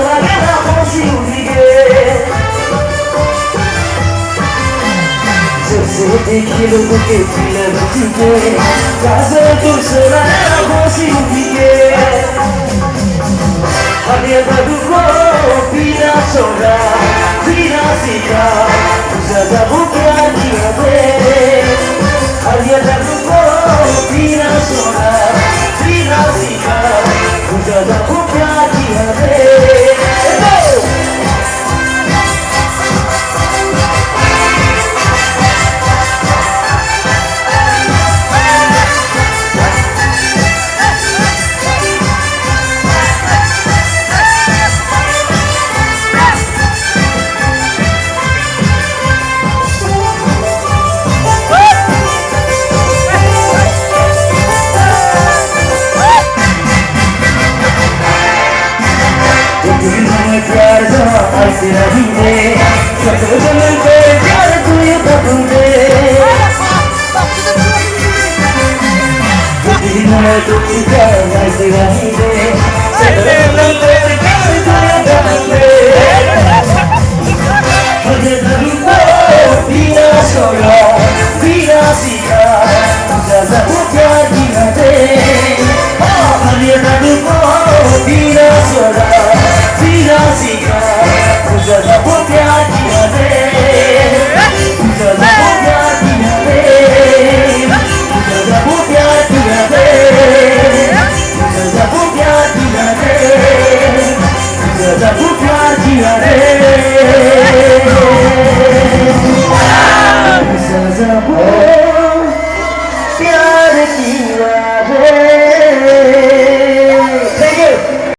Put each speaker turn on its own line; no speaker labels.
la guerra posible. Yo sé te quiero porque fui la boutique. Casa dulce la guerra posible. Abierta tu cuerpo, vida sola, vida sica. Usa la boca y a ver. Abierta tu cuerpo, vida sola, vida sica. Usa la boca y a ver. ऐसे रहेंगे सतवजन पे प्यार तू ये तबूंगे दिन में तू क्या ऐसे रहेंगे सतवजन पे प्यार तू ये